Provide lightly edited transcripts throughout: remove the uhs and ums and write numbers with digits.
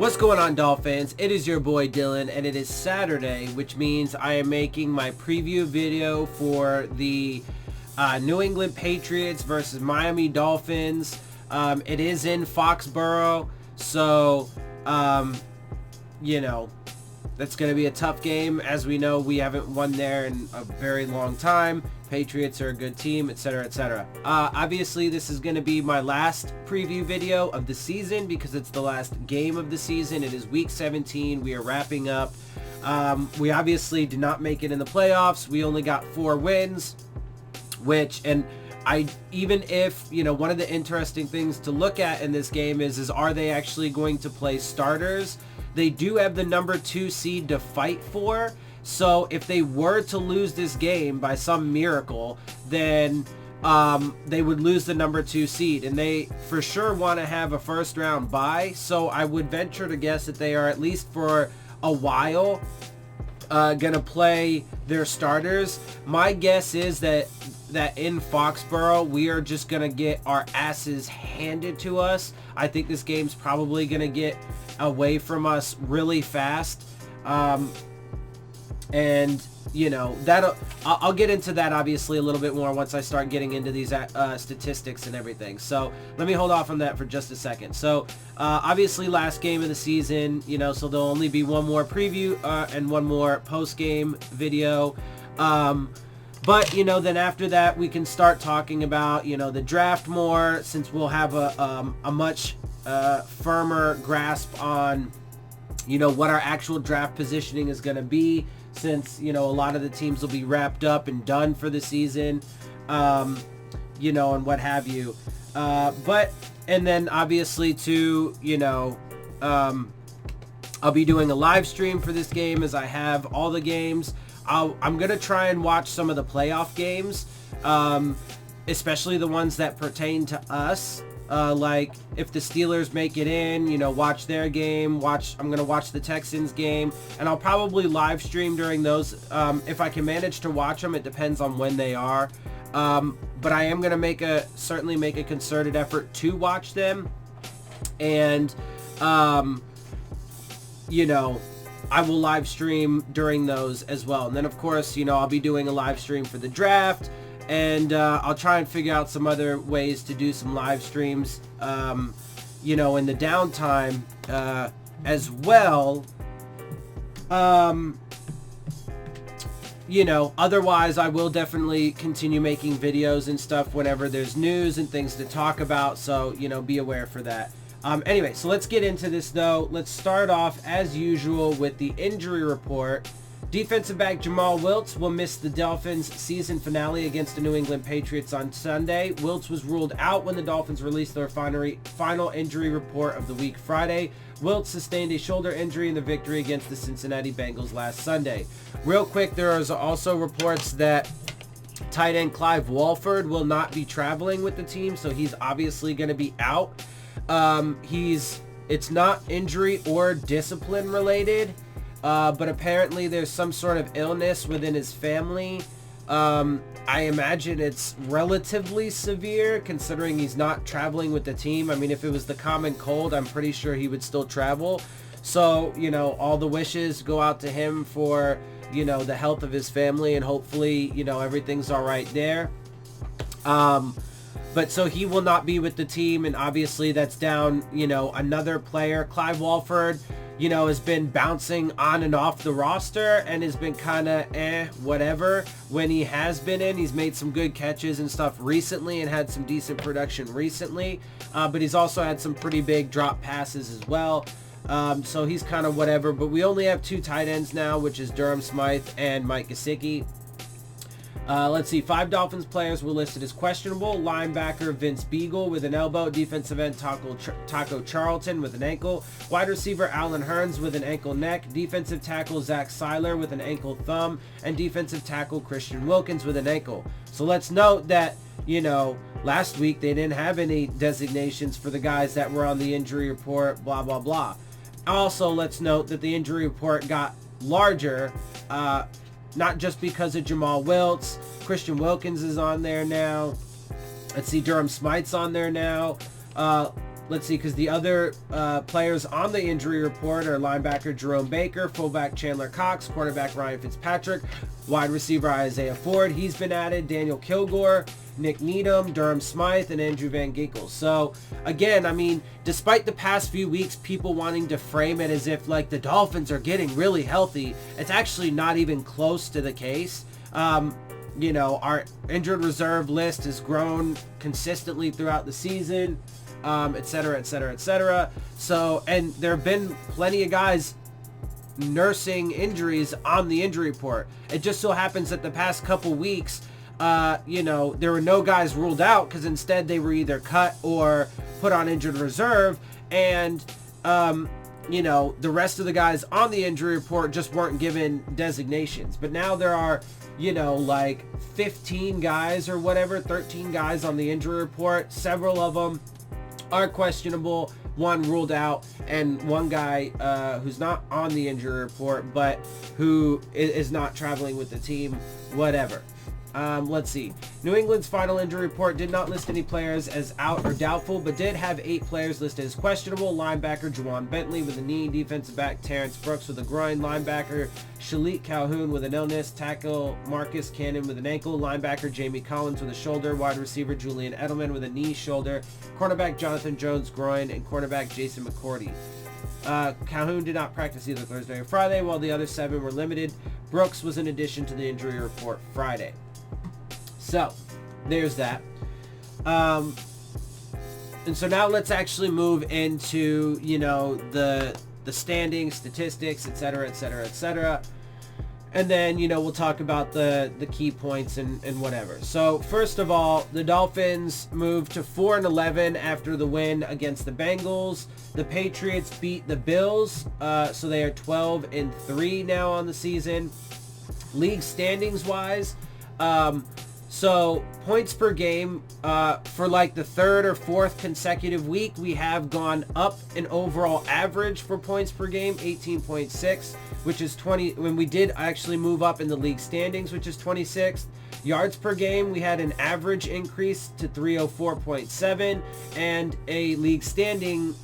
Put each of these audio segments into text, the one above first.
What's going on, Dolphins? It is your boy Dillon, and it is Saturday, which means I am making my preview video for the New England Patriots versus Miami Dolphins. It is in Foxborough, so you know, that's going to be a tough game. As we know, we haven't won there in a very long time. Patriots are a good team, etc., etc. Obviously, this is going to be my last preview video of the season because it's the last game of the season. It is week 17. We are wrapping up. We obviously did not make it in the playoffs. We only got 4 wins, even if, you know, one of the interesting things to look at in this game is are they actually going to play starters? They do have the number 2 seed to fight for. So if they were to lose this game by some miracle, then they would lose the number 2 seed, and they for sure want to have a first round bye. So I would venture to guess that they are, at least for a while, gonna play their starters. My guess is that in Foxborough we are just gonna get our asses handed to us. I think this game's probably gonna get away from us really fast. And you know, I'll get into that obviously a little bit more once I start getting into these statistics and everything. So let me hold off on that for just a second. So obviously last game of the season, you know, so there'll only be one more preview and one more post-game video. But, you know, then after that we can start talking about, you know, the draft more, since we'll have a much firmer grasp on, you know, what our actual draft positioning is going to be, since, you know, a lot of the teams will be wrapped up and done for the season, you know, and what have you. And then obviously too, you know, I'll be doing a live stream for this game as I have all the games. I'm going to try and watch some of the playoff games, especially the ones that pertain to us. Like if the Steelers make it in, you know, watch their game, I'm going to watch the Texans game, and I'll probably live stream during those. If I can manage to watch them, it depends on when they are. But I am going to certainly make a concerted effort to watch them. And, you know, I will live stream during those as well. And then of course, you know, I'll be doing a live stream for the draft. And I'll try and figure out some other ways to do some live streams, you know, in the downtime as well. You know, otherwise I will definitely continue making videos and stuff whenever there's news and things to talk about. So, you know, be aware for that. Anyway, so let's get into this though. Let's start off as usual with the injury report. Defensive back Jamal Wiltz will miss the Dolphins' season finale against the New England Patriots on Sunday. Wiltz was ruled out when the Dolphins released their final injury report of the week Friday. Wiltz sustained a shoulder injury in the victory against the Cincinnati Bengals last Sunday. Real quick, there is also reports that tight end Clive Walford will not be traveling with the team, so he's obviously going to be out. It's not injury or discipline related. But apparently there's some sort of illness within his family. I imagine it's relatively severe considering he's not traveling with the team. I mean, if it was the common cold, I'm pretty sure he would still travel. So, you know, all the wishes go out to him for, you know, the health of his family, and hopefully, you know, everything's all right there. But so he will not be with the team, and obviously that's down, you know, another player. Clive Walford, you know, has been bouncing on and off the roster and has been kind of whatever when he has been in. He's made some good catches and stuff recently and had some decent production recently, but he's also had some pretty big drop passes as well. So he's kind of whatever, but we only have 2 tight ends now, which is Durham Smythe and Mike Gesicki. Let's see, 5 Dolphins players were listed as questionable. Linebacker Vince Beagle with an elbow. Defensive end Taco Charlton with an ankle. Wide receiver Alan Hearns with an ankle neck. Defensive tackle Zach Seiler with an ankle thumb. And defensive tackle Christian Wilkins with an ankle. So let's note that, you know, last week they didn't have any designations for the guys that were on the injury report, blah, blah, blah. Also, let's note that the injury report got larger, not just because of Jamal Wiltz. Christian Wilkins is on there now. Let's see, Durham Smythe's on there now. let's see, because the other players on the injury report are linebacker Jerome Baker, fullback Chandler Cox, quarterback Ryan Fitzpatrick, wide receiver Isaiah Ford, he's been added, Daniel Kilgore, Nick Needham, Durham Smythe, and Andrew Van Ginkel. So again, I mean, despite the past few weeks, people wanting to frame it as if like the Dolphins are getting really healthy, it's actually not even close to the case. You know, our injured reserve list has grown consistently throughout the season, et cetera, et cetera, et cetera. So, and there have been plenty of guys nursing injuries on the injury report. It just so happens that the past couple weeks, you know, there were no guys ruled out because instead they were either cut or put on injured reserve, and you know, the rest of the guys on the injury report just weren't given designations. But now there are, you know, like 15 guys or whatever, 13 guys on the injury report. Several of them are questionable, one ruled out, and one guy who's not on the injury report but who is not traveling with the team, whatever. Let's see. New England's final injury report did not list any players as out or doubtful, but did have 8 players listed as questionable. Linebacker Juwan Bentley with a knee, defensive back Terrence Brooks with a groin, linebacker Shalik Calhoun with an illness, tackle Marcus Cannon with an ankle, linebacker Jamie Collins with a shoulder, wide receiver Julian Edelman with a knee, shoulder, cornerback Jonathan Jones groin, and cornerback Jason McCourty. Calhoun did not practice either Thursday or Friday, while the other 7 were limited. Brooks was in addition to the injury report Friday. So, there's that. And so now let's actually move into, you know, the standings, statistics, et cetera, et cetera, et cetera. And then, you know, we'll talk about the key points and whatever. So, first of all, the Dolphins moved to 4-11 after the win against the Bengals. The Patriots beat the Bills, so they are 12-3 now on the season. League standings-wise, so points per game, for like the 3rd or 4th consecutive week, we have gone up an overall average for points per game, 18.6, which is 20, when we did actually move up in the league standings, which is 26th. Yards per game, we had an average increase to 304.7 and a league standing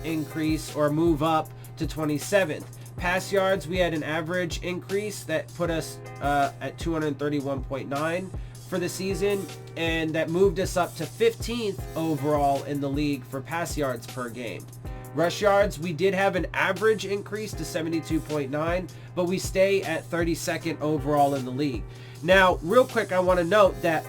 increase or move up to 27th. Pass yards, we had an average increase that put us at 231.9 for the season, and that moved us up to 15th overall in the league for pass yards per game. Rush yards, we did have an average increase to 72.9, but we stay at 32nd overall in the league. Now, real quick, I want to note that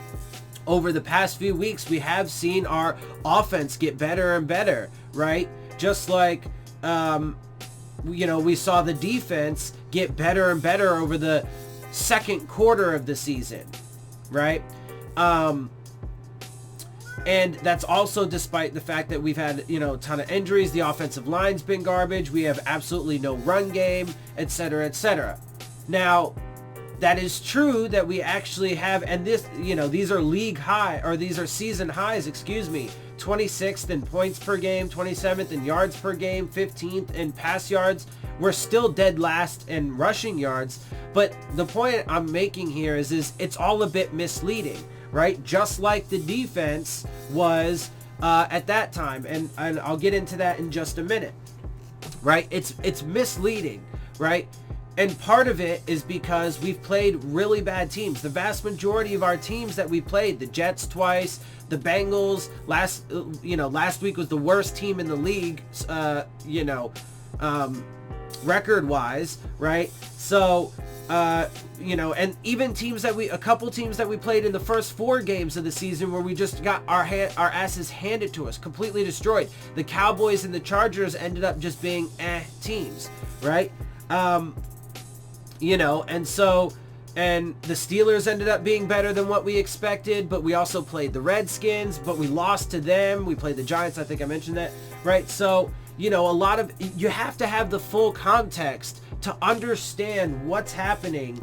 over the past few weeks, we have seen our offense get better and better, right? Just like, you know, we saw the defense get better and better over the second quarter of the season, right? And that's also despite the fact that we've had, you know, a ton of injuries. The offensive line's been garbage. We have absolutely no run game, etc., etc. Now, that is true that we actually have, and this, you know, these are league high, or these are season highs, excuse me, 26th in points per game, 27th in yards per game, 15th in pass yards. We're still dead last in rushing yards, but the point I'm making here is it's all a bit misleading, right? Just like the defense was at that time, and I'll get into that in just a minute, right? It's misleading, right? And part of it is because we've played really bad teams. The vast majority of our teams that we played, the Jets twice, the Bengals, last week was the worst team in the league, record-wise, right? So, and even a couple teams that we played in the first 4 games of the season where we just got our asses handed to us, completely destroyed. The Cowboys and the Chargers ended up just being teams, right? And the Steelers ended up being better than what we expected, but we also played the Redskins, but we lost to them. We played the Giants, I think I mentioned that, right? So, you have to have the full context to understand what's happening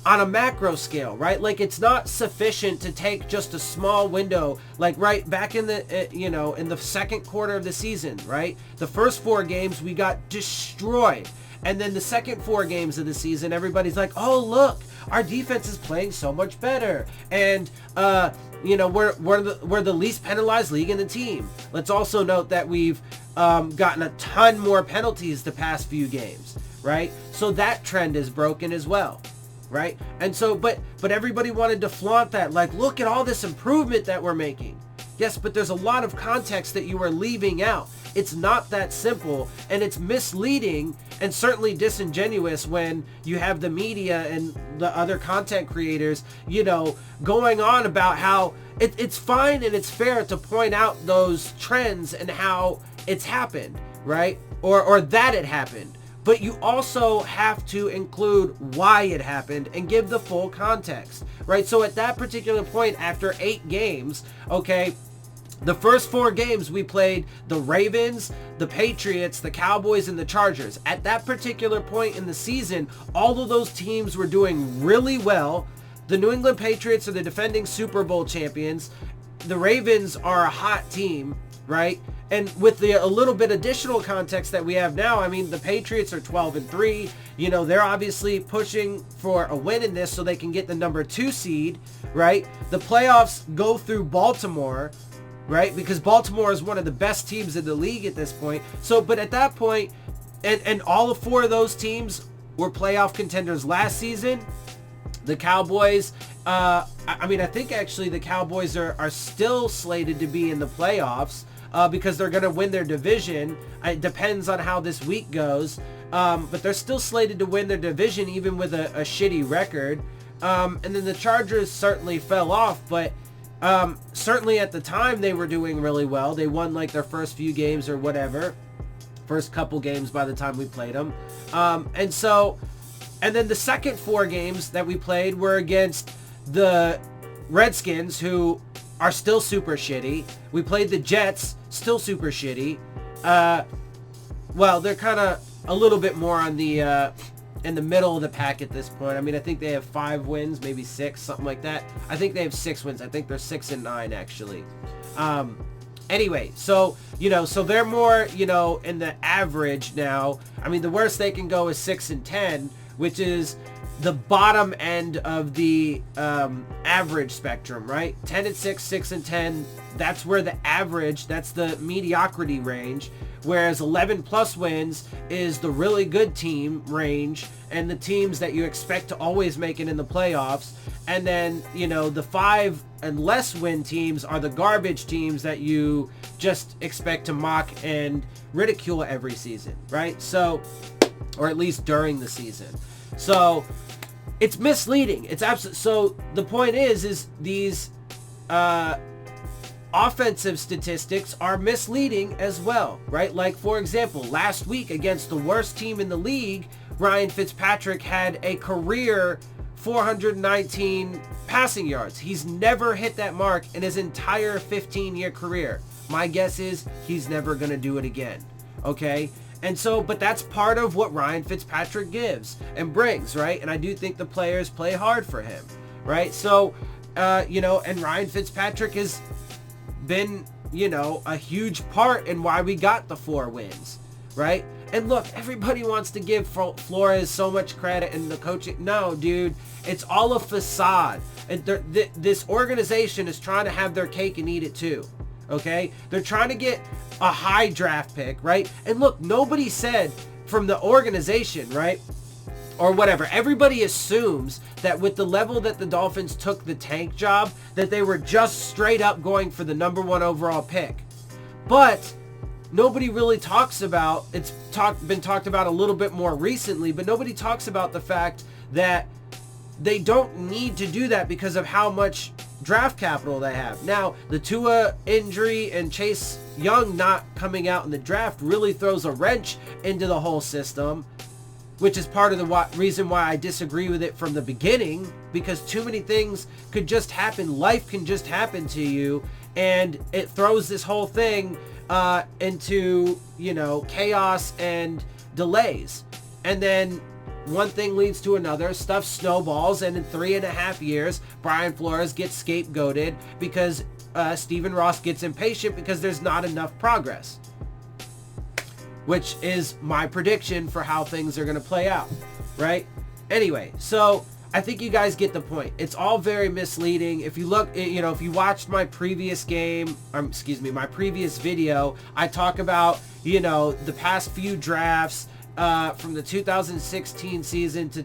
on a macro scale, right? Like, it's not sufficient to take just a small window, like right back in the, in the second quarter of the season, right? The first 4 games, we got destroyed. And then the second 4 games of the season, everybody's like, oh, look, our defense is playing so much better. And, we're the least penalized league in the team. Let's also note that we've gotten a ton more penalties the past few games, right? So that trend is broken as well, right? And so, but everybody wanted to flaunt that, like, look at all this improvement that we're making. Yes, but there's a lot of context that you are leaving out. It's not that simple, and it's misleading and certainly disingenuous when you have the media and the other content creators, going on about how it's fine and it's fair to point out those trends and how it's happened, right? Or that it happened. But you also have to include why it happened and give the full context, right? So at that particular point, after 8 games, okay, the first 4 games we played the Ravens, the Patriots, the Cowboys, and the Chargers. At that particular point in the season, all of those teams were doing really well. The New England Patriots are the defending Super Bowl champions. The Ravens are a hot team, right? And with a little bit additional context that we have now, I mean, the Patriots are 12-3. They're obviously pushing for a win in this so they can get the number 2 seed, right? The playoffs go through Baltimore, right? Because Baltimore is one of the best teams in the league at this point. So, but at that point, and all 4 of those teams were playoff contenders last season. The Cowboys, I think actually the Cowboys are still slated to be in the playoffs because they're going to win their division. It depends on how this week goes. But they're still slated to win their division even with a shitty record. And then the Chargers certainly fell off, but certainly at the time they were doing really well. They won like their first few games or whatever. First couple games by the time we played them. And then the second 4 games that we played were against the Redskins, who are still super shitty. We played the Jets, still super shitty. They're kind of a little bit more on the in the middle of the pack at this point. I mean, I think they have 5 wins, maybe 6, something like that. I think they have 6 wins. I think they're 6-9 actually. Anyway, so they're more, in the average now. I mean, the worst they can go is 6-10, which is the bottom end of the average spectrum, right? 10-6, 6-10, that's where the average, that's the mediocrity range, whereas 11 plus wins is the really good team range and the teams that you expect to always make it in the playoffs. And then, the 5 and less win teams are the garbage teams that you just expect to mock and ridicule every season, right? So, or at least during the season. So it's misleading. It's absolutely, so the point is these offensive statistics are misleading as well, right? Like, for example, last week against the worst team in the league, Ryan Fitzpatrick had a career 419 passing yards. He's never hit that mark in his entire 15-year career. My guess is he's never going to do it again. Okay? And so, but that's part of what Ryan Fitzpatrick gives and brings, right? And I do think the players play hard for him, right? So, and Ryan Fitzpatrick has been, a huge part in why we got the 4 wins, right? And look, everybody wants to give Flores so much credit and the coaching. No, dude, it's all a facade. And this organization is trying to have their cake and eat it too. Okay? They're trying to get a high draft pick, right? And look, nobody said from the organization, right? Or whatever. Everybody assumes that with the level that the Dolphins took the tank job, that they were just straight up going for the number 1 overall pick. But nobody really talks about, been talked about a little bit more recently, but nobody talks about the fact that they don't need to do that because of how much draft capital they have. Now, the Tua injury and Chase Young not coming out in the draft really throws a wrench into the whole system, which is part of the reason why I disagree with it from the beginning, because too many things could just happen. Life can just happen to you, and it throws this whole thing into, chaos and delays. And then, one thing leads to another, stuff snowballs, and in 3.5 years, Brian Flores gets scapegoated because Stephen Ross gets impatient because there's not enough progress. Which is my prediction for how things are going to play out, right? Anyway, so I think you guys get the point. It's all very misleading. If you look, if you watched my previous my previous video, I talk about, the past few drafts from the 2016 season to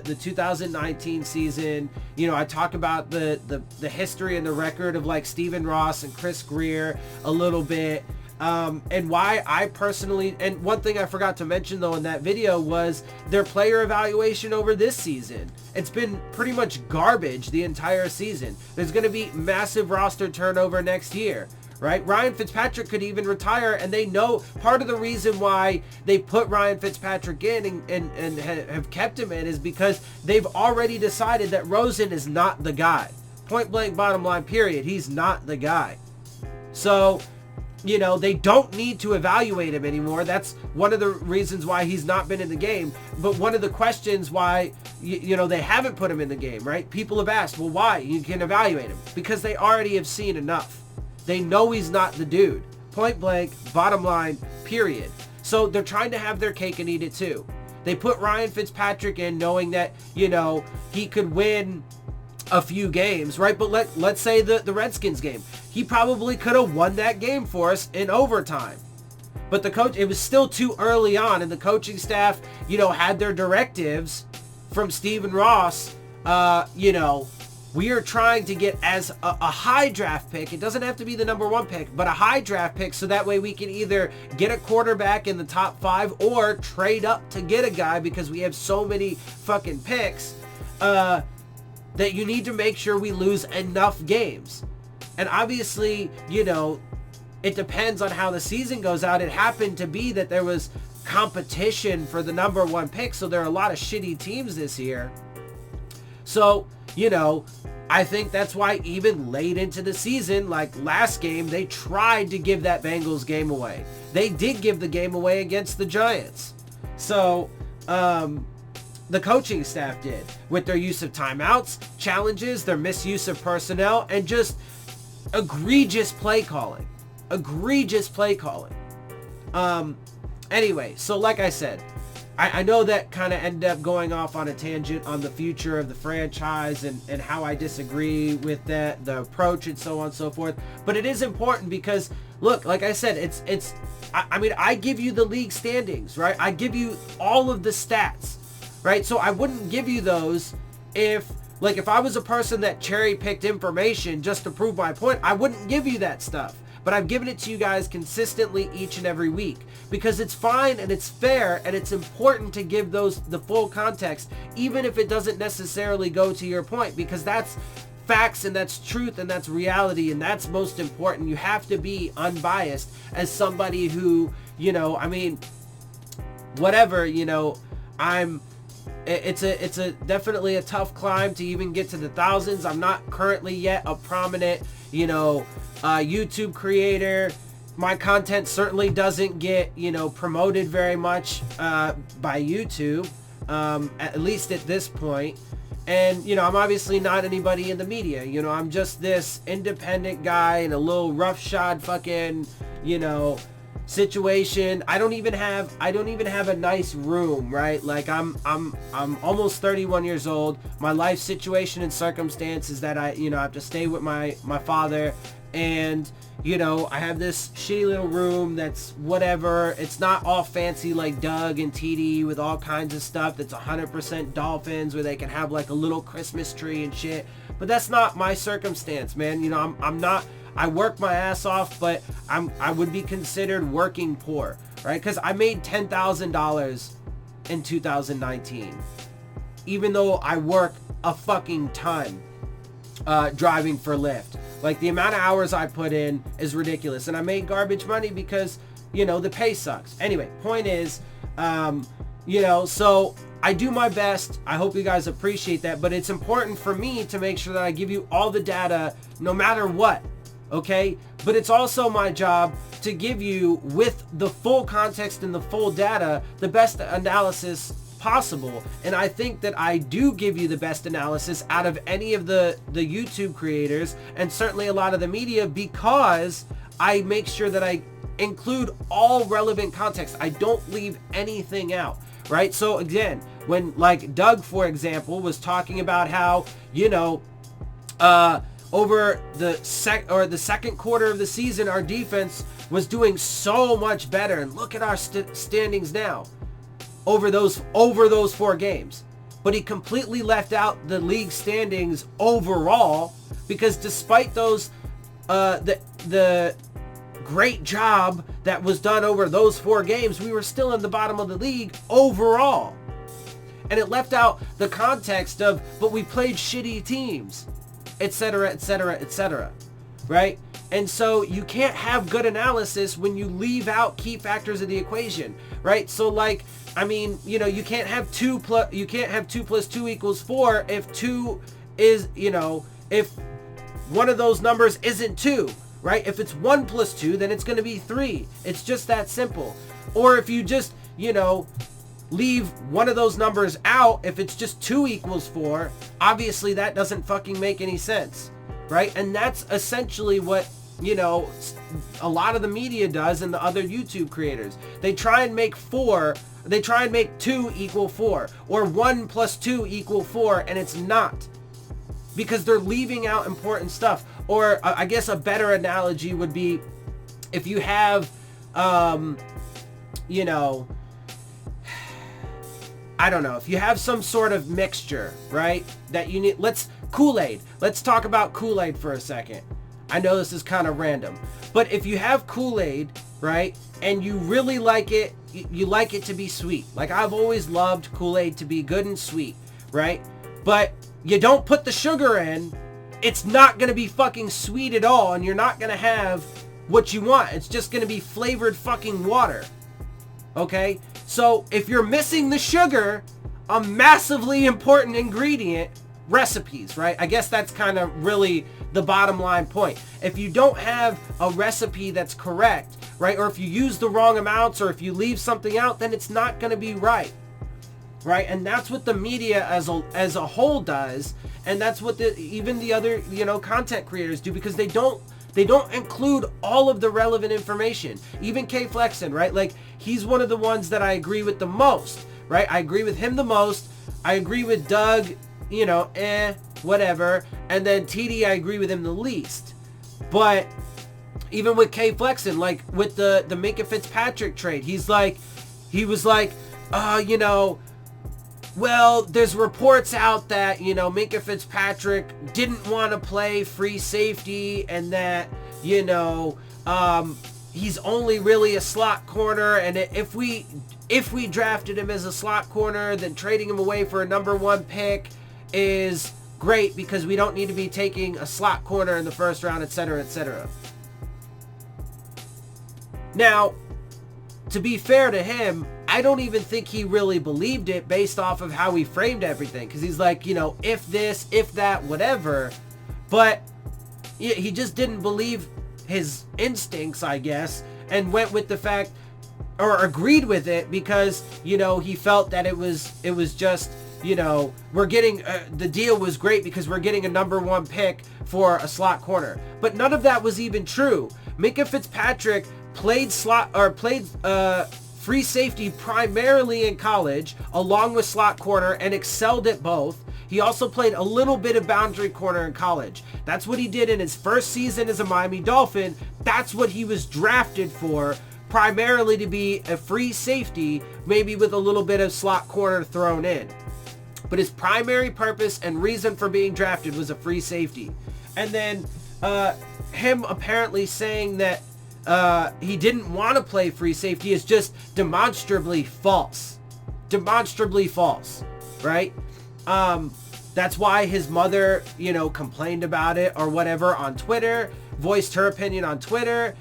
the 2019 season. I talk about the history and the record of like Stephen Ross and Chris Greer a little bit. And why I personally, and one thing I forgot to mention though in that video was their player evaluation over this season. It's been pretty much garbage the entire season. There's going to be massive roster turnover next year, right? Ryan Fitzpatrick could even retire, and they know part of the reason why they put Ryan Fitzpatrick in and have kept him in is because they've already decided that Rosen is not the guy. Point blank, bottom line, period. He's not the guy. So, they don't need to evaluate him anymore. That's one of the reasons why he's not been in the game. But one of the questions why, they haven't put him in the game, right? People have asked, well, why? You can evaluate him. Because they already have seen enough. They know he's not the dude. Point blank, bottom line, period. So they're trying to have their cake and eat it too. They put Ryan Fitzpatrick in knowing that, he could win a few games, right? But let's say the Redskins game. He probably could have won that game for us in overtime. But the coach, it was still too early on, and the coaching staff, had their directives from Stephen Ross. We are trying to get as a high draft pick. It doesn't have to be the number 1 pick, but a high draft pick, so that way we can either get a quarterback in the top 5 or trade up to get a guy, because we have so many fucking picks that you need to make sure we lose enough games. And obviously, it depends on how the season goes out. It happened to be that there was competition for the number 1 pick, so there are a lot of shitty teams this year. So, I think that's why even late into the season, like last game, they tried to give that Bengals game away. They did give the game away against the Giants. So, the coaching staff did, with their use of timeouts, challenges, their misuse of personnel, and just egregious play calling. Anyway, so like I said, I know that kind of ended up going off on a tangent on the future of the franchise and how I disagree with that, the approach and so on and so forth. But it is important because, look, like I said, I give you the league standings, right? I give you all of the stats, right? So I wouldn't give you those if I was a person that cherry-picked information just to prove my point, I wouldn't give you that stuff. But I've given it to you guys consistently each and every week because it's fine and it's fair and it's important to give those the full context, even if it doesn't necessarily go to your point, because that's facts and that's truth and that's reality and that's most important. You have to be unbiased as somebody who, whatever, it's a definitely a tough climb to even get to the thousands. I'm not currently yet a prominent, YouTube creator. My content certainly doesn't get, promoted very much by YouTube, at least at this point. And, I'm obviously not anybody in the media. I'm just this independent guy in a little roughshod fucking, situation. I don't even have a nice room, right? Like I'm almost 31 years old. My life situation and circumstance is that I have to stay with my father, and I have this shitty little room that's whatever. It's not all fancy like Doug and TD with all kinds of stuff that's 100% Dolphins where they can have like a little Christmas tree and shit. But that's not my circumstance, man. I'm not, I work my ass off, but I would be considered working poor, right? Because I made $10,000 in 2019, even though I work a fucking ton driving for Lyft. Like, the amount of hours I put in is ridiculous, and I made garbage money because, the pay sucks. Anyway, point is, so I do my best. I hope you guys appreciate that, but it's important for me to make sure that I give you all the data no matter what. Okay, but it's also my job to give you, with the full context and the full data, the best analysis possible. And I think that I do give you the best analysis out of any of the YouTube creators, and certainly a lot of the media, because I make sure that I include all relevant context. I don't leave anything out, right? So again, when like Doug, for example, was talking about how, over the second quarter of the season, our defense was doing so much better, and look at our standings now over those 4 games. But he completely left out the league standings overall, because despite those the great job that was done over those 4 games, we were still in the bottom of the league overall. And it left out the context of, but we played shitty teams, etc., etc., etc., right? And so you can't have good analysis when you leave out key factors of the equation, right? So like, I mean, you can't have 2 plus 2 equals 4 if 2 is, if one of those numbers isn't 2, right? If it's 1 plus 2, then it's going to be 3. It's just that simple. Or if you just, leave one of those numbers out, if it's just 2 equals 4, obviously that doesn't fucking make any sense, right? And that's essentially what, a lot of the media does, and the other YouTube creators. They try and make 2 equal 4, or 1 plus 2 equal 4, and it's not, because they're leaving out important stuff. Or I guess a better analogy would be if you have, I don't know, if you have some sort of mixture, right, that you need, Kool-Aid. Let's talk about Kool-Aid for a second. I know this is kind of random, but if you have Kool-Aid, right, and you really like it, you like it to be sweet. Like, I've always loved Kool-Aid to be good and sweet, right? But you don't put the sugar in, it's not going to be fucking sweet at all, and you're not going to have what you want. It's just going to be flavored fucking water. Okay? So if you're missing the sugar, a massively important ingredient, recipes, right? I guess that's kind of really the bottom line point. If you don't have a recipe that's correct, right? Or if you use the wrong amounts, or if you leave something out, then it's not going to be right. Right? And that's what the media as a whole does. And that's what even the other, content creators do, because they don't include all of the relevant information. Even K Flexen, right? Like, he's one of the ones that I agree with the most, right? I agree with him the most. I agree with Doug, whatever. And then TD, I agree with him the least. But even with K Flexen, like with the Minkah Fitzpatrick trade, he was like, well, there's reports out that, Minkah Fitzpatrick didn't want to play free safety, and that, he's only really a slot corner, and if we drafted him as a slot corner, then trading him away for a number 1 pick is great, because we don't need to be taking a slot corner in the first round, etc., etc. Now, to be fair to him, I don't even think he really believed it based off of how he framed everything. Because he's like, if this, if that, whatever. But he just didn't believe his instincts, I guess, and went with the fact, or agreed with it, because, he felt that it was just, we're getting, the deal was great because we're getting a number 1 pick for a slot corner. But none of that was even true. Minkah Fitzpatrick played free safety primarily in college, along with slot corner, and excelled at both. He also played a little bit of boundary corner in college. That's what he did in his first season as a Miami Dolphin. That's what he was drafted for, primarily to be a free safety, maybe with a little bit of slot corner thrown in. But his primary purpose and reason for being drafted was a free safety. And then him apparently saying that he didn't want to play free safety is just demonstrably false. Demonstrably false, right? That's why his mother, complained about it or whatever on Twitter, voiced her opinion on Twitter.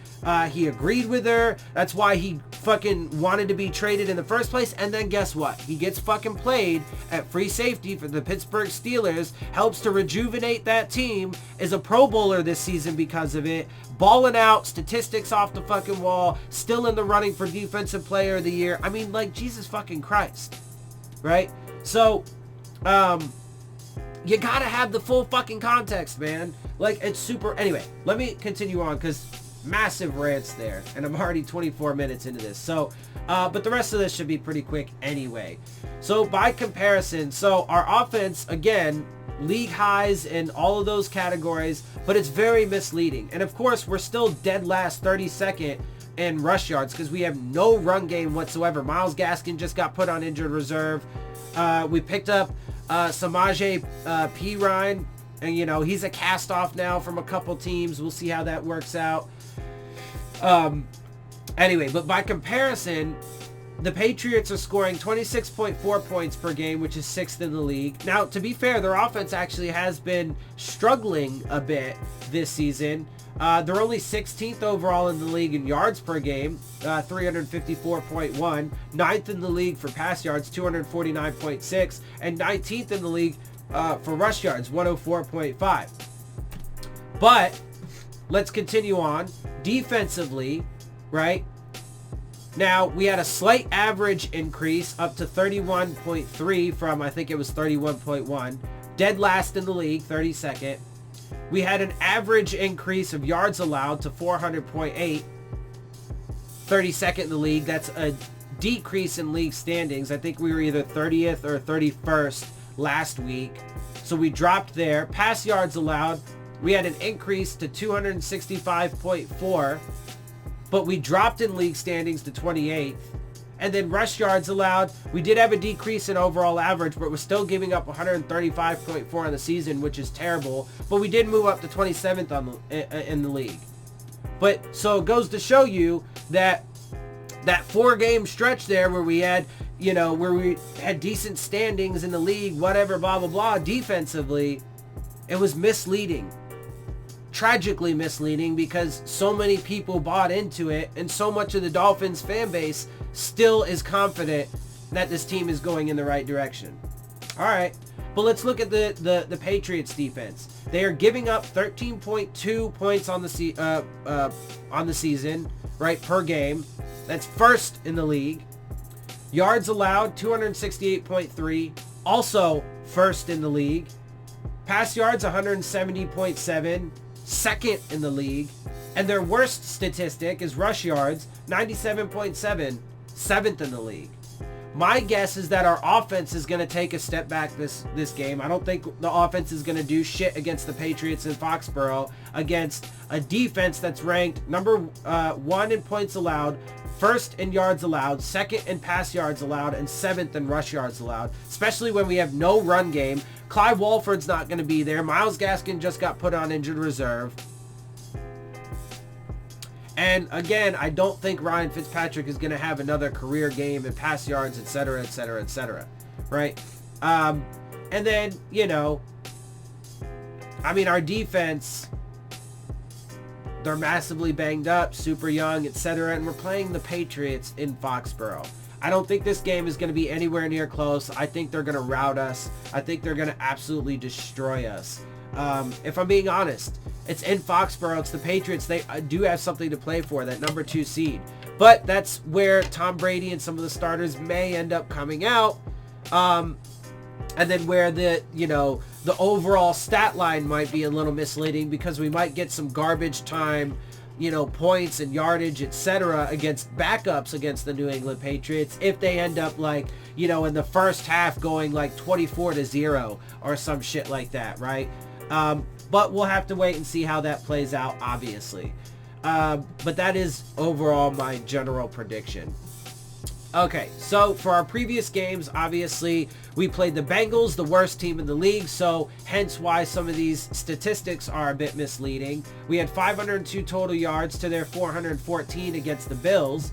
He agreed with her. That's why he fucking wanted to be traded in the first place. And then guess what? He gets fucking played at free safety for the Pittsburgh Steelers, helps to rejuvenate that team, is a Pro Bowler this season because of it, balling out, statistics off the fucking wall, still in the running for Defensive Player of the Year. I mean, like, Jesus fucking Christ. right? So, you gotta have the full fucking context, man. Like, it's super... Anyway, let me continue on, because massive rants there, and I'm already 24 minutes into this. So, but the rest of this should be pretty quick anyway. So, by comparison, so our offense, again, league highs in all of those categories, but it's very misleading. And of course, we're still dead last 32nd in rush yards, because we have no run game whatsoever. Myles Gaskin just got put on injured reserve. We picked up Samaje Perine, and you know, he's a cast off now from a couple teams. We'll see how that works out. Anyway, but by comparison, the Patriots are scoring 26.4 points per game, which is 6th in the league. Now, to be fair, their offense actually has been struggling a bit this season. They're only 16th overall in the league in yards per game, 354.1. 9th in the league for pass yards, 249.6. And 19th in the league for rush yards, 104.5. But let's continue on. Defensively, right? Now, we had a slight average increase up to 31.3 from, I think it was 31.1. Dead last in the league, 32nd. We had an average increase of yards allowed to 400.8, 32nd in the league. That's a decrease in league standings. I think we were either 30th or 31st last week. So we dropped there. Pass yards allowed, we had an increase to 265.4, but we dropped in league standings to 28th. And then rush yards allowed, we did have a decrease in overall average, but we're still giving up 135.4 on the season, which is terrible. But we did move up to 27th in the league. But so it goes to show you that that 4-game stretch there where we had, you know, where we had decent standings in the league, whatever, blah, blah, blah, defensively, it was misleading. Tragically misleading, because so many people bought into it, and so much of the Dolphins fan base still is confident that this team is going in the right direction. All right, but let's look at the Patriots defense. They are giving up 13.2 points on the season, right, per game. That's first in the league. Yards allowed, 268.3, also first in the league. Pass yards, 170.7, second in the league. And their worst statistic is rush yards, 97.7, 7th in the league. My guess is that our offense is going to take a step back this game. I don't think the offense is going to do shit against the Patriots in Foxborough, against a defense that's ranked number 1 in points allowed, first in yards allowed, second in pass yards allowed, and 7th in rush yards allowed, especially when we have no run game. Clive Walford's not going to be there. Myles Gaskin just got put on injured reserve. And again, I don't think Ryan Fitzpatrick is going to have another career game in pass yards, etc., etc., etc., right? And then, you know, I mean, our defense, they're massively banged up, super young, etc., and we're playing the Patriots in Foxborough. I don't think this game is going to be anywhere near close. I think they're going to rout us. I think they're going to absolutely destroy us. If I'm being honest, it's in Foxborough. It's the Patriots. They do have something to play for, that number 2 seed. But that's where Tom Brady and some of the starters may end up coming out. And then where the overall stat line might be a little misleading, because we might get some garbage time, points and yardage, etc. against backups against the New England Patriots, if they end up like, in the first half going like 24-0 or some shit like that, right? But we'll have to wait and see how that plays out, obviously. But that is overall my general prediction. Okay, so for our previous games, obviously, we played the Bengals, the worst team in the league, so hence why some of these statistics are a bit misleading. We had 502 total yards to their 414 against the Bills.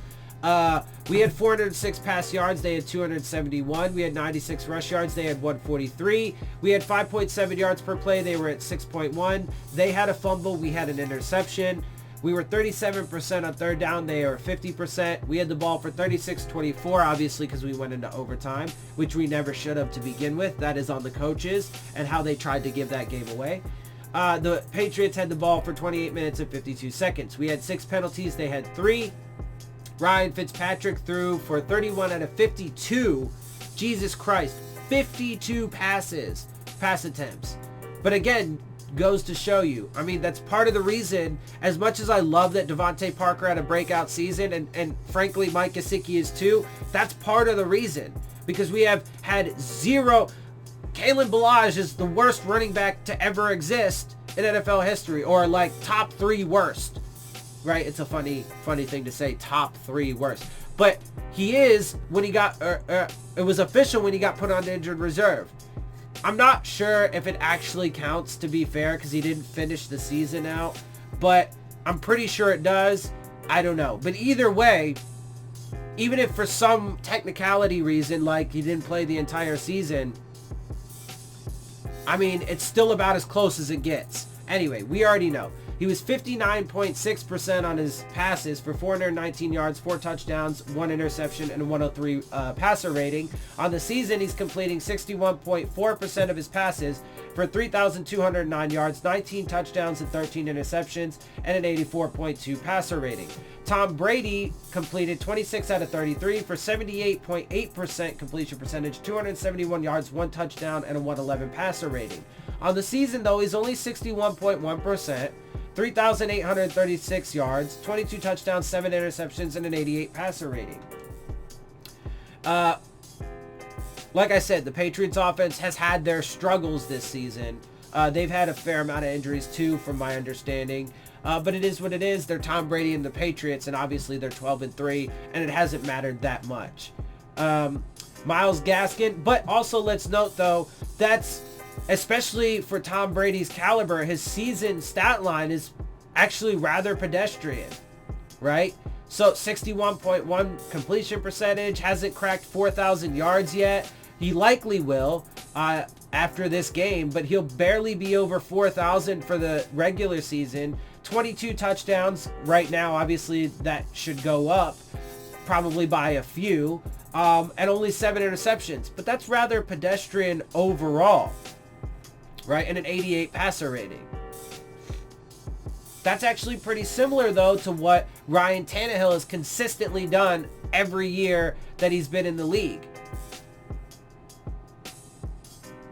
We had 406 pass yards, they had 271. We had 96 rush yards, they had 143. We had 5.7 yards per play, they were at 6.1. They had a fumble, we had an interception. We were 37% on third down. They are 50%. We had the ball for 36-24, obviously, because we went into overtime, which we never should have to begin with. That is on the coaches and how they tried to give that game away. The Patriots had the ball for 28 minutes and 52 seconds. We had 6 penalties. They had 3. Ryan Fitzpatrick threw for 31 out of 52 Jesus Christ, 52 pass attempts. But again, goes to show you, I mean, that's part of the reason, as much as I love that Devontae Parker had a breakout season, and frankly Mike Gesicki is too, that's part of the reason, because we have had zero. Kalen Ballage is the worst running back to ever exist in NFL history, or like top 3 worst, right? It's a funny thing to say, top 3 worst, but he is when he got it was official when he got put on the injured reserve. I'm not sure if it actually counts, to be fair, because he didn't finish the season out, but I'm pretty sure it does. I don't know. But either way, even if for some technicality reason, like he didn't play the entire season, I mean, it's still about as close as it gets. Anyway, we already know. He was 59.6% on his passes for 419 yards, 4 touchdowns, 1 interception, and a 103 passer rating. On the season, he's completing 61.4% of his passes for 3,209 yards, 19 touchdowns, and 13 interceptions, and an 84.2 passer rating. Tom Brady completed 26 out of 33 for 78.8% completion percentage, 271 yards, 1 touchdown, and a 111 passer rating. On the season, though, he's only 61.1%. 3,836 yards, 22 touchdowns, 7 interceptions, and an 88 passer rating. Like I said, the Patriots offense has had their struggles this season. They've had a fair amount of injuries too, from my understanding. But it is what it is. They're Tom Brady and the Patriots, and obviously they're 12-3, and it hasn't mattered that much. Myles Gaskin, but also let's note though, that's especially for Tom Brady's caliber, his season stat line is actually rather pedestrian, right? So 61.1 completion percentage, hasn't cracked 4,000 yards yet. He likely will after this game, but he'll barely be over 4,000 for the regular season. 22 touchdowns right now, obviously that should go up probably by a few, and only 7 interceptions, but that's rather pedestrian overall, right? And an 88 passer rating. That's actually pretty similar though to what Ryan Tannehill has consistently done every year that he's been in the league,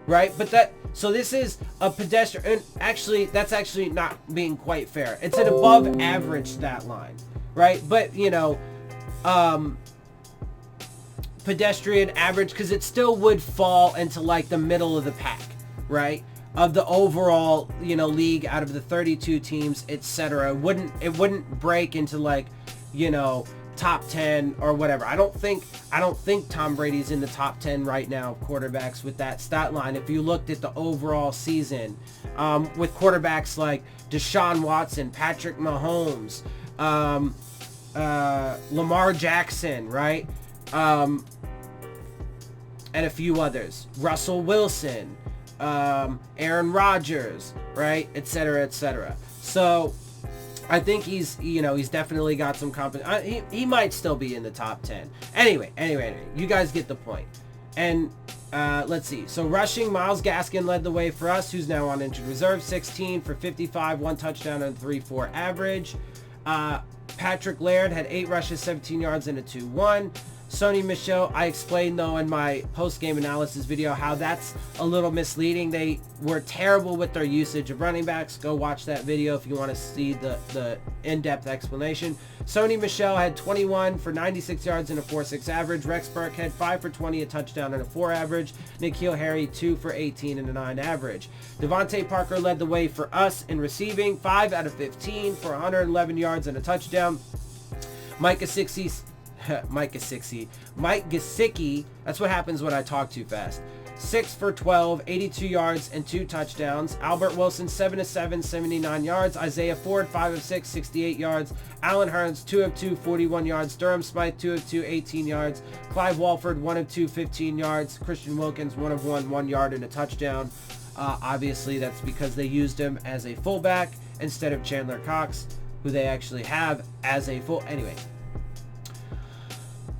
right? But so this is a pedestrian, and actually that's actually not being quite fair. It's an above average stat line, right? But you know, pedestrian average, because it still would fall into like the middle of the pack, right? Of the overall, you know, league out of the 32 teams, etc. It wouldn't break into like, you know, top 10 or whatever. I don't think Tom Brady's in the top 10 right now of quarterbacks with that stat line. If you looked at the overall season, with quarterbacks like Deshaun Watson, Patrick Mahomes, Lamar Jackson, right? And a few others, Russell Wilson, Aaron Rodgers, right, etc., etc. So I think he's definitely got some confidence. He might still be in the top 10. Anyway, you guys get the point. And let's see. So rushing, Myles Gaskin led the way for us, who's now on injured reserve, 16 for 55, 1 touchdown and 3.4 average. Patrick Laird had 8 rushes, 17 yards, and a 2-1. Sony Michel, I explained though in my post-game analysis video how that's a little misleading. They were terrible with their usage of running backs. Go watch that video if you want to see the in-depth explanation. Sony Michel had 21 for 96 yards and a 4.6 average. Rex Burke had 5 for 20, a touchdown and a 4 average. N'Keal Harry 2 for 18 and a 9 average. Devontae Parker led the way for us in receiving, 5 out of 15 for 111 yards and a touchdown. Mike Gesicki, that's what happens when I talk too fast. 6 for 12, 82 yards and 2 touchdowns. Albert Wilson, 7 of 7, 79 yards. Isaiah Ford, 5 of 6, 68 yards. Allen Hurns, 2 of 2, 41 yards. Durham Smythe, 2 of 2, 18 yards. Clive Walford, 1 of 2, 15 yards. Christian Wilkins, 1 of 1, 1 yard and a touchdown. Obviously, that's because they used him as a fullback instead of Chandler Cox, who they actually have as a full... Anyway.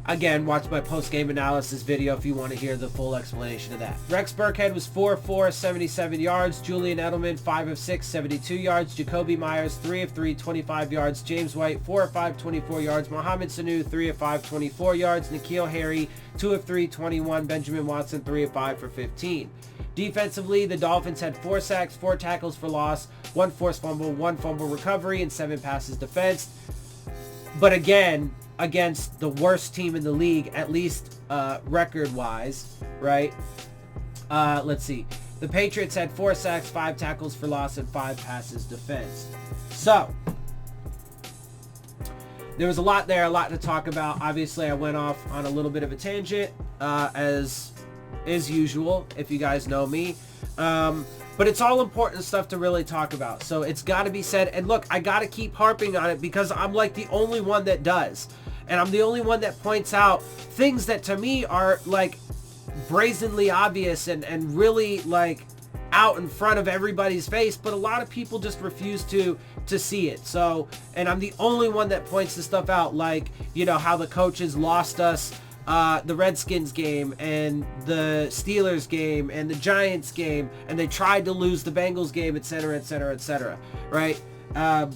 Again, watch my post-game analysis video if you want to hear the full explanation of that. Rex Burkhead was 4 of 4, 77 yards. Julian Edelman, 5 of 6, 72 yards. Jacoby Myers, 3 of 3, 25 yards. James White, 4 of 5, 24 yards. Mohamed Sanu, 3 of 5, 24 yards. N'Keal Harry, 2 of 3, 21. Benjamin Watson, 3 of 5 for 15. Defensively, the Dolphins had 4 sacks, 4 tackles for loss, 1 forced fumble, 1 fumble recovery, and 7 passes defensed. But again, against the worst team in the league, at least record-wise, right? Let's see. The Patriots had 4 sacks, 5 tackles for loss, and 5 passes defensed. So, there was a lot there, a lot to talk about. Obviously, I went off on a little bit of a tangent, as is usual, if you guys know me. But it's all important stuff to really talk about. So it's got to be said. And look, I got to keep harping on it because I'm like the only one that does. And I'm the only one that points out things that to me are like brazenly obvious and really like out in front of everybody's face. But a lot of people just refuse to see it. So, and I'm the only one that points this stuff out. Like, you know, how the coaches lost us the Redskins game and the Steelers game and the Giants game, and they tried to lose the Bengals game, etc., etc., etc., right? And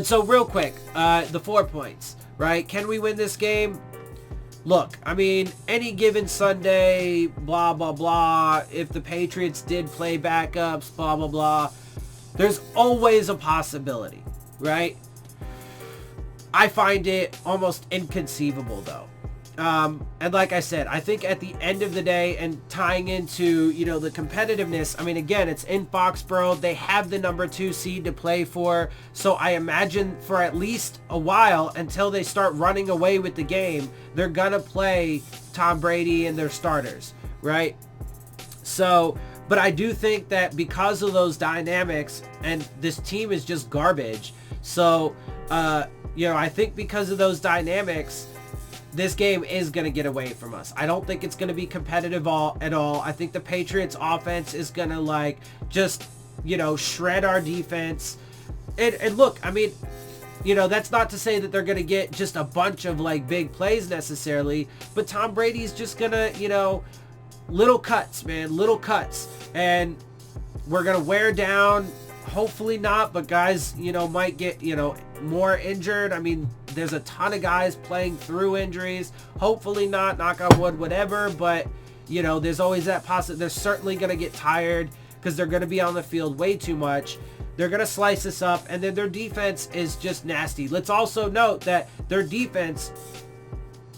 so real quick, the 4 points, right? Can we win this game? Look, I mean, any given Sunday, blah, blah, blah, if the Patriots did play backups, blah, blah, blah, there's always a possibility, right? I find it almost inconceivable, though. And like I said, I think at the end of the day, and tying into, you know, the competitiveness, I mean, again, it's in Foxborough. They have the number 2 seed to play for. So I imagine for at least a while, until they start running away with the game, they're going to play Tom Brady and their starters, right? So, but I do think that because of those dynamics, and this team is just garbage. So, you know, I think because of those dynamics, this game is going to get away from us. I don't think it's going to be competitive at all. I think the Patriots offense is going to like just, you know, shred our defense. And look, I mean, you know, that's not to say that they're going to get just a bunch of like big plays necessarily, but Tom Brady's just going to, you know, little cuts, man, little cuts. And we're going to wear down, hopefully not, but guys, you know, might get, you know, more injured. I mean, there's a ton of guys playing through injuries. Hopefully not, knock on wood, whatever. But, you know, there's always that possibility. They're certainly going to get tired because they're going to be on the field way too much. They're going to slice us up. And then their defense is just nasty. Let's also note that their defense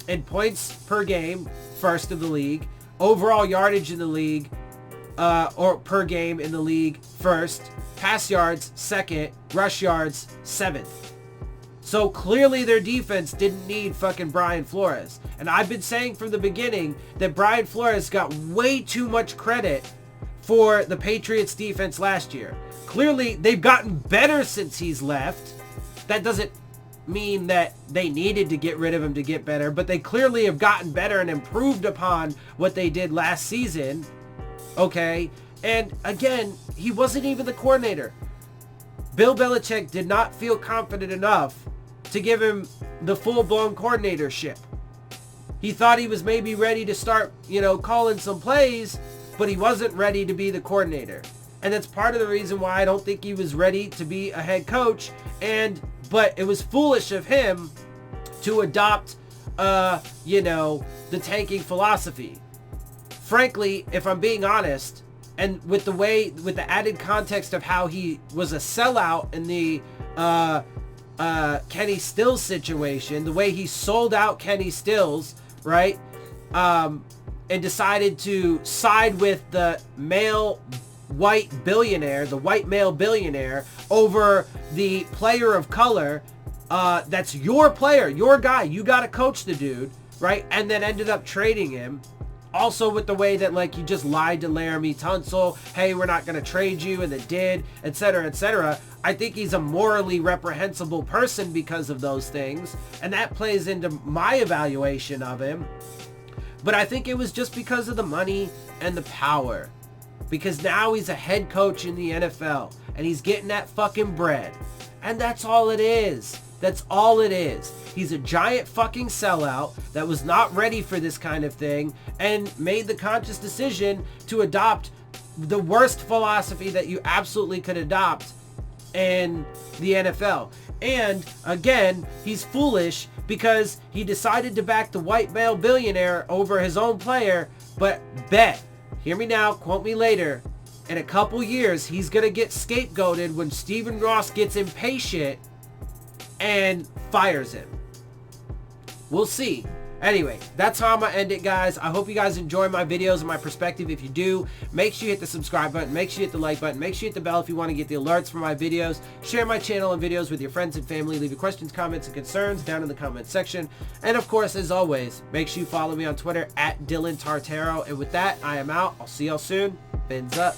in points per game, first in the league. Overall yardage in the league, or per game in the league, first. Pass yards, second. Rush yards, seventh. So clearly their defense didn't need fucking Brian Flores. And I've been saying from the beginning that Brian Flores got way too much credit for the Patriots defense last year. Clearly they've gotten better since he's left. That doesn't mean that they needed to get rid of him to get better, but they clearly have gotten better and improved upon what they did last season. Okay? And again, he wasn't even the coordinator. Bill Belichick did not feel confident enough to give him the full-blown coordinatorship. He thought he was maybe ready to start, you know, calling some plays, but he wasn't ready to be the coordinator. And that's part of the reason why I don't think he was ready to be a head coach. But it was foolish of him to adopt, you know, the tanking philosophy. Frankly, if I'm being honest, and with the added context of how he was a sellout in the Kenny Stills situation, the way he sold out Kenny Stills, right? And decided to side with the white male billionaire over the player of color. That's your player, your guy. You got to coach the dude, right? And then ended up trading him. Also with the way that like he just lied to Laramie Tunsil, hey, we're not going to trade you, and they did, etc., etc. I think he's a morally reprehensible person because of those things, and that plays into my evaluation of him. But I think it was just because of the money and the power. Because now he's a head coach in the NFL, and he's getting that fucking bread. And that's all it is. That's all it is. He's a giant fucking sellout that was not ready for this kind of thing and made the conscious decision to adopt the worst philosophy that you absolutely could adopt in the NFL. And again, he's foolish because he decided to back the white male billionaire over his own player, but bet, hear me now, quote me later, in a couple years, he's going to get scapegoated when Stephen Ross gets impatient and fires him. We'll see. Anyway, that's how I'm going to end it, guys. I hope you guys enjoy my videos and my perspective. If you do, make sure you hit the subscribe button. Make sure you hit the like button. Make sure you hit the bell if you want to get the alerts for my videos. Share my channel and videos with your friends and family. Leave your questions, comments, and concerns down in the comment section. And of course, as always, make sure you follow me on Twitter at Dillon Tartaro. And with that, I am out. I'll see y'all soon. Phins up.